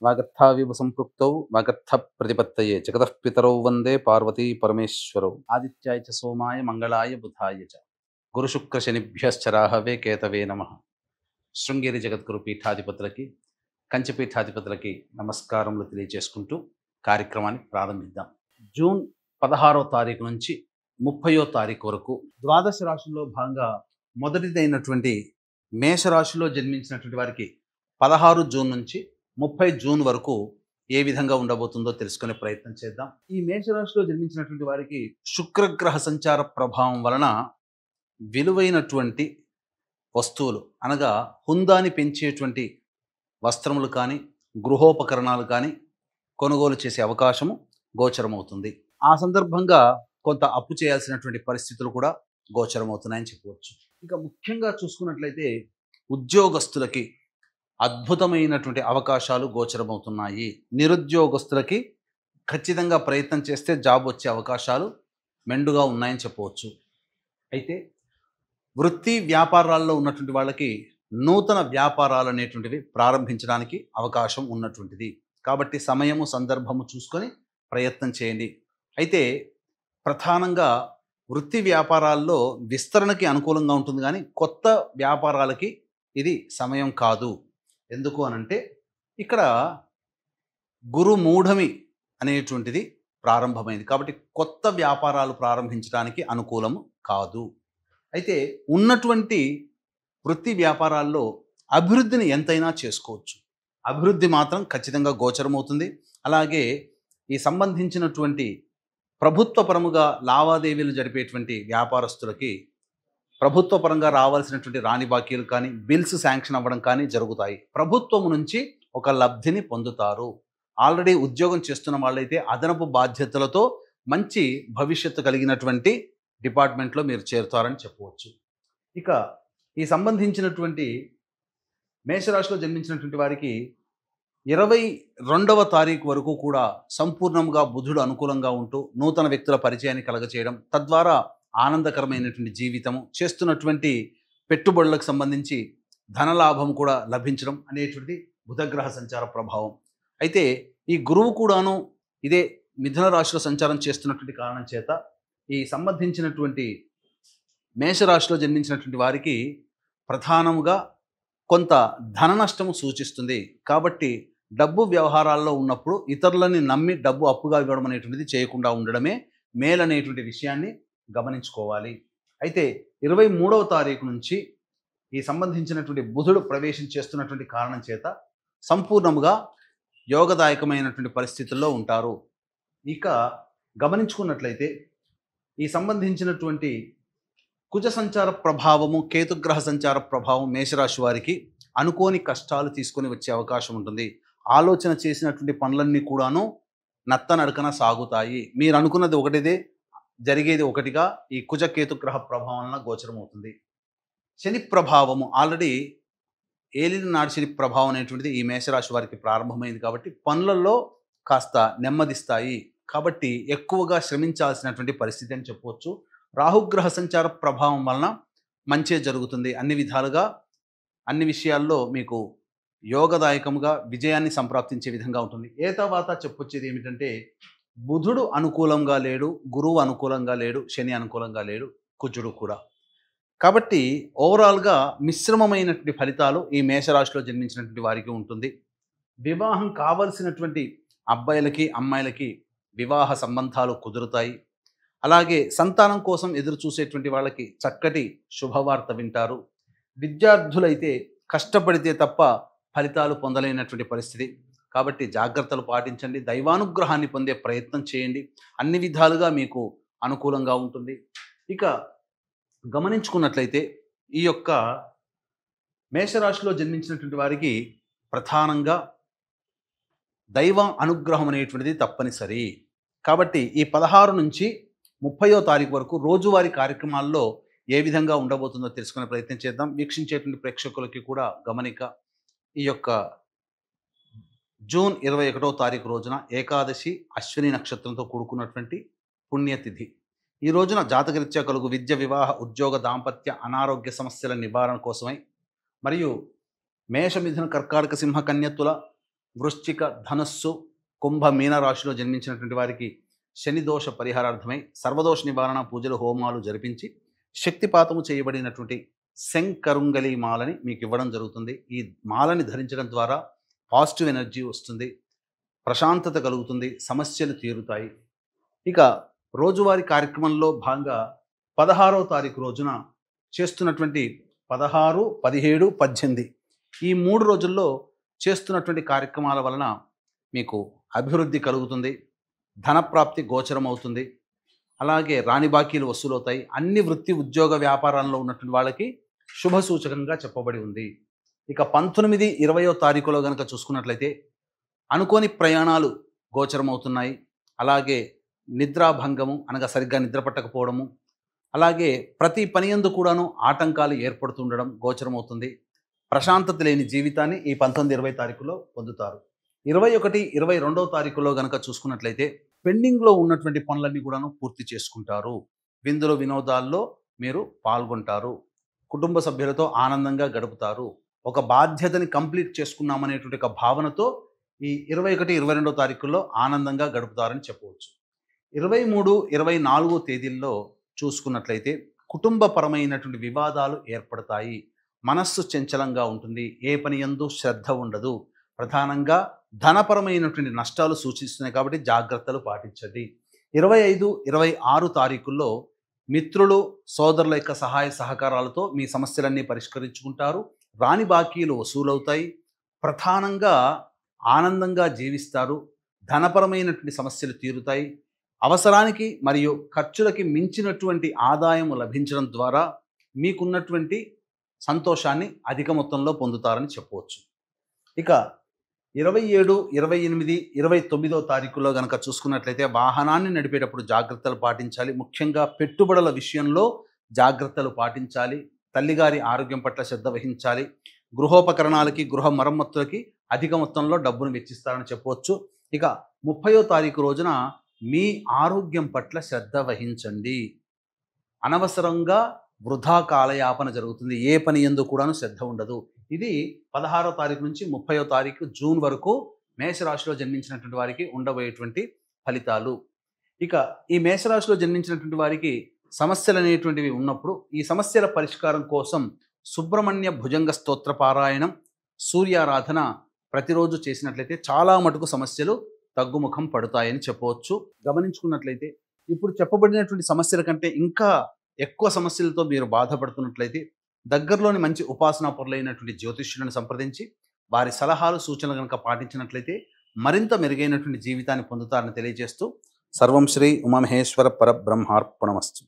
వాగర్థావివ సంపృక్తౌ వాగర్థ ప్రతిపత్తయే జగతః పితరౌ వందే పార్వతీ పరమేశ్వరౌ ఆదిత్యాయ చ సోమాయ మంగళాయ బుధాయ చ గురుశుక్ర శనిభ్యశ్చ రాహవే కేతవే నమః. శృంగేరి జగద్గురు పీఠాధిపతులకి కంచి పీఠాధిపతులకి నమస్కారములు తెలియజేసుకుంటూ కార్యక్రమాన్ని ప్రారంభిద్దాం. జూన్ 16వ తారీఖు నుంచి 30వ తారీఖు వరకు ద్వాదశ రాశుల్లో భాగంగా మొదటిదైనటువంటి మేషరాశిలో జన్మించినటువంటి వారికి 16 జూన్ నుంచి 30 జూన్ వరకు ఏ విధంగా ఉండబోతుందో తెలుసుకునే ప్రయత్నం చేద్దాం. ఈ మేషరాశిలో జన్మించినటువంటి వారికి శుక్రగ్రహ సంచార ప్రభావం వలన విలువైనటువంటి వస్తువులు అనగా హుందాని పెంచేటువంటి వస్త్రములు కానీ గృహోపకరణాలు కానీ కొనుగోలు చేసే అవకాశము గోచరమవుతుంది. ఆ సందర్భంగా కొంత అప్పు చేయాల్సినటువంటి పరిస్థితులు కూడా గోచరమవుతున్నాయని చెప్పవచ్చు. ఇక ముఖ్యంగా చూసుకున్నట్లయితే ఉద్యోగస్తులకి అద్భుతమైనటువంటి అవకాశాలు గోచరమవుతున్నాయి. నిరుద్యోగస్తులకి ఖచ్చితంగా ప్రయత్నం చేస్తే జాబ్ వచ్చే అవకాశాలు మెండుగా ఉన్నాయని చెప్పవచ్చు. అయితే వృత్తి వ్యాపారాల్లో ఉన్నటువంటి వాళ్ళకి నూతన వ్యాపారాలు అనేటువంటివి ప్రారంభించడానికి అవకాశం ఉన్నటువంటిది. కాబట్టి సమయము సందర్భము చూసుకొని ప్రయత్నం చేయండి. అయితే ప్రధానంగా వృత్తి వ్యాపారాల్లో విస్తరణకి అనుకూలంగా ఉంటుంది, కానీ కొత్త వ్యాపారాలకి ఇది సమయం కాదు. ఎందుకు అనంటే ఇక్కడ గురు మూఢమి అనేటువంటిది ప్రారంభమైంది కాబట్టి కొత్త వ్యాపారాలు ప్రారంభించడానికి అనుకూలము కాదు. అయితే ఉన్నటువంటి వృత్తి వ్యాపారాల్లో అభివృద్ధిని ఎంతైనా చేసుకోవచ్చు. అభివృద్ధి మాత్రం ఖచ్చితంగా గోచరమవుతుంది. అలాగే ఈ సంబంధించినటువంటి ప్రభుత్వ పరముగా లావాదేవీలు జరిపేటువంటి వ్యాపారస్తులకి ప్రభుత్వ పరంగా రావాల్సినటువంటి రాని బాకీలు కానీ బిల్స్ శాంక్షన్ అవ్వడం కానీ జరుగుతాయి. ప్రభుత్వం నుంచి ఒక లబ్ధిని పొందుతారు. ఆల్రెడీ ఉద్యోగం చేస్తున్న వాళ్ళైతే అదనపు బాధ్యతలతో మంచి భవిష్యత్తు కలిగినటువంటి డిపార్ట్మెంట్లో మీరు చేరుతారని చెప్పవచ్చు. ఇక ఈ సంబంధించినటువంటి మేషరాశిలో జన్మించినటువంటి వారికి 22వ తారీఖు వరకు కూడా సంపూర్ణంగా బుధుడు అనుకూలంగా ఉంటూ నూతన వ్యక్తుల పరిచయాన్ని కలగచేయడం, తద్వారా ఆనందకరమైనటువంటి జీవితము, చేస్తున్నటువంటి పెట్టుబడులకు సంబంధించి ధనలాభం కూడా లభించడం అనేటువంటి బుధగ్రహ సంచార ప్రభావం. అయితే ఈ గురువు కూడాను ఇదే మిథున రాశిలో సంచారం చేస్తున్నటువంటి కారణం చేత ఈ సంబంధించినటువంటి మేషరాశిలో జన్మించినటువంటి వారికి ప్రధానముగా కొంత ధన నష్టము సూచిస్తుంది. కాబట్టి డబ్బు వ్యవహారాల్లో ఉన్నప్పుడు ఇతరులని నమ్మి డబ్బు అప్పుగా ఇవ్వడం అనేటువంటిది చేయకుండా ఉండడమే మేలనేటువంటి విషయాన్ని గమనించుకోవాలి. అయితే 23వ తారీఖు నుంచి ఈ సంబంధించినటువంటి బుధుడు ప్రవేశం చేస్తున్నటువంటి కారణం చేత సంపూర్ణముగా యోగదాయకమైనటువంటి పరిస్థితుల్లో ఉంటారు. ఇక గమనించుకున్నట్లయితే ఈ సంబంధించినటువంటి కుజ సంచార ప్రభావము, కేతుగ్రహ సంచార ప్రభావం మేషరాశి వారికి అనుకోని కష్టాలు తీసుకొని వచ్చే అవకాశం ఉంటుంది. ఆలోచన చేసినటువంటి పనులన్నీ కూడాను నత్తనడకన సాగుతాయి. మీరు అనుకున్నది ఒకటిదే, జరిగేది ఒకటిగా ఈ కుజ కేతుగ్రహ ప్రభావం వలన గోచరమవుతుంది. శని ప్రభావము ఆల్రెడీ ఏలిన నాడు శని ప్రభావం అనేటువంటిది ఈ మేషరాశి వారికి ప్రారంభమైంది కాబట్టి పనులలో కాస్త నెమ్మదిస్తాయి. కాబట్టి ఎక్కువగా శ్రమించాల్సినటువంటి పరిస్థితి అని చెప్పవచ్చు. రాహుగ్రహ సంచార ప్రభావం వలన మంచే జరుగుతుంది. అన్ని విధాలుగా అన్ని విషయాల్లో మీకు యోగదాయకముగా విజయాన్ని సంప్రాప్తించే విధంగా ఉంటుంది. తర్వాత చెప్పొచ్చేది ఏమిటంటే బుధుడు అనుకూలంగా లేడు, గురువు అనుకూలంగా లేడు, శని అనుకూలంగా లేడు, కుజుడు కూడా. కాబట్టి ఓవరాల్గా మిశ్రమమైనటువంటి ఫలితాలు ఈ మేషరాశిలో జన్మించినటువంటి వారికి ఉంటుంది. వివాహం కావలసినటువంటి అబ్బాయిలకి అమ్మాయిలకి వివాహ సంబంధాలు కుదురుతాయి. అలాగే సంతానం కోసం ఎదురు చూసేటువంటి వాళ్ళకి చక్కటి శుభవార్త వింటారు. విద్యార్థులైతే కష్టపడితే తప్ప ఫలితాలు పొందలేనటువంటి పరిస్థితి. కాబట్టి జాగ్రత్తలు పాటించండి, దైవానుగ్రహాన్ని పొందే ప్రయత్నం చేయండి. అన్ని విధాలుగా మీకు అనుకూలంగా ఉంటుంది. ఇక గమనించుకున్నట్లయితే ఈ యొక్క మేషరాశిలో జన్మించినటువంటి వారికి ప్రధానంగా దైవ అనుగ్రహం అనేటువంటిది తప్పనిసరి. కాబట్టి ఈ 16 నుంచి 30వ తారీఖు వరకు రోజువారీ కార్యక్రమాల్లో ఏ విధంగా ఉండబోతుందో తెలుసుకునే ప్రయత్నం చేద్దాం. వీక్షించేటువంటి ప్రేక్షకులకి కూడా గమనిక, ఈ యొక్క జూన్ 21వ తారీఖు రోజున ఏకాదశి అశ్విని నక్షత్రంతో కూడుకున్నటువంటి పుణ్యతిథి. ఈ రోజున జాతకరీత్యా కలుగు విద్య, వివాహ, ఉద్యోగ, దాంపత్య, అనారోగ్య సమస్యల నివారణ కోసమై మరియు మేష, మిథున, కర్కాటక, సింహ, కన్య, తుల, వృశ్చిక, ధనస్సు, కుంభ, మీన రాశిలో జన్మించినటువంటి వారికి శని దోష పరిహారార్థమై సర్వదోష నివారణ పూజలు, హోమాలు జరిపించి శక్తిపాతము చేయబడినటువంటి శంకరుంగలి మాలని మీకు ఇవ్వడం జరుగుతుంది. ఈ మాలని ధరించడం ద్వారా పాజిటివ్ ఎనర్జీ వస్తుంది, ప్రశాంతత కలుగుతుంది, సమస్యలు తీరుతాయి. ఇక రోజువారీ కార్యక్రమంలో భాగంగా 16వ తారీఖు రోజున చేస్తున్నటువంటి 16, 17, 18 ఈ 3 రోజుల్లో చేస్తున్నటువంటి కార్యక్రమాల వలన మీకు అభివృద్ధి కలుగుతుంది, ధనప్రాప్తి గోచరం అవుతుంది, అలాగే రాని బాకీలు వసూలవుతాయి. అన్ని వృత్తి, ఉద్యోగ, వ్యాపారాల్లో ఉన్నటువంటి వాళ్ళకి శుభ సూచకంగా చెప్పబడి ఉంది. ఇక 19, 20వ తారీఖులో కనుక చూసుకున్నట్లయితే అనుకోని ప్రయాణాలు గోచరమవుతున్నాయి. అలాగే నిద్రాభంగము అనగా సరిగ్గా నిద్ర పట్టకపోవడము, అలాగే ప్రతి పని యందు కూడాను ఆటంకాలు ఏర్పడుతుండడం గోచరమవుతుంది. ప్రశాంతత లేని జీవితాన్ని ఈ 19, 20 తారీఖులో పొందుతారు. 21, 22వ తారీఖులో కనుక చూసుకున్నట్లయితే పెండింగ్లో ఉన్నటువంటి పనులన్నీ కూడాను పూర్తి చేసుకుంటారు. విందులు, వినోదాల్లో మీరు పాల్గొంటారు. కుటుంబ సభ్యులతో ఆనందంగా గడుపుతారు. ఒక బాధ్యతని కంప్లీట్ చేసుకున్నామనేటువంటి ఒక భావనతో ఈ 21, 22వ తారీఖుల్లో ఆనందంగా గడుపుతారని చెప్పవచ్చు. 23, 24 తేదీల్లో చూసుకున్నట్లయితే కుటుంబపరమైనటువంటి వివాదాలు ఏర్పడతాయి. మనస్సు చంచలంగా ఉంటుంది. ఏ పని యందు శ్రద్ధ ఉండదు. ప్రధానంగా ధనపరమైనటువంటి నష్టాలు సూచిస్తున్నాయి కాబట్టి జాగ్రత్తలు పాటించండి. 25, 26 తారీఖుల్లో మిత్రులు, సోదరుల యొక్క సహాయ సహకారాలతో మీ సమస్యలన్నీ పరిష్కరించుకుంటారు. రాని బాకీలు వసూలవుతాయి. ప్రధానంగా ఆనందంగా జీవిస్తారు. ధనపరమైనటువంటి సమస్యలు తీరుతాయి. అవసరానికి మరియు ఖర్చులకి మించినటువంటి ఆదాయం లభించడం ద్వారా మీకున్నటువంటి సంతోషాన్ని అధిక మొత్తంలో పొందుతారని చెప్పవచ్చు. ఇక 27, 28, 29వ తారీఖులో కనుక చూసుకున్నట్లయితే వాహనాన్ని నడిపేటప్పుడు జాగ్రత్తలు పాటించాలి. ముఖ్యంగా పెట్టుబడుల విషయంలో జాగ్రత్తలు పాటించాలి. తల్లిగారి ఆరోగ్యం పట్ల శ్రద్ధ వహించాలి. గృహోపకరణాలకి, గృహ మరమ్మతులకి అధిక మొత్తంలో డబ్బును వెచ్చిస్తారని చెప్పవచ్చు. ఇక 30వ తారీఖు రోజున మీ ఆరోగ్యం పట్ల శ్రద్ధ వహించండి. అనవసరంగా వృధా కాలయాపన జరుగుతుంది. ఏ పని యందు కూడాను శ్రద్ధ ఉండదు. ఇది 16వ తారీఖు నుంచి 30వ తారీఖు జూన్ వరకు మేషరాశిలో జన్మించినటువంటి వారికి ఉండబోయేటువంటి ఫలితాలు. ఇక ఈ మేషరాశిలో జన్మించినటువంటి వారికి సమస్యలు అనేటువంటివి ఉన్నప్పుడు ఈ సమస్యల పరిష్కారం కోసం సుబ్రహ్మణ్య భుజంగ స్తోత్ర పారాయణం, సూర్యారాధన ప్రతిరోజు చేసినట్లయితే చాలా మటుకు సమస్యలు తగ్గుముఖం పడతాయని చెప్పవచ్చు. గమనించుకున్నట్లయితే ఇప్పుడు చెప్పబడినటువంటి సమస్యల కంటే ఇంకా ఎక్కువ సమస్యలతో మీరు బాధపడుతున్నట్లయితే దగ్గరలోని మంచి ఉపాసనా పరులైనటువంటి జ్యోతిష్యులను సంప్రదించి వారి సలహాలు, సూచనలు కనుక పాటించినట్లయితే మరింత మెరుగైనటువంటి జీవితాన్ని పొందుతారని తెలియజేస్తూ సర్వం శ్రీ ఉమామహేశ్వర పరబ్రహ్మార్పణమస్తు.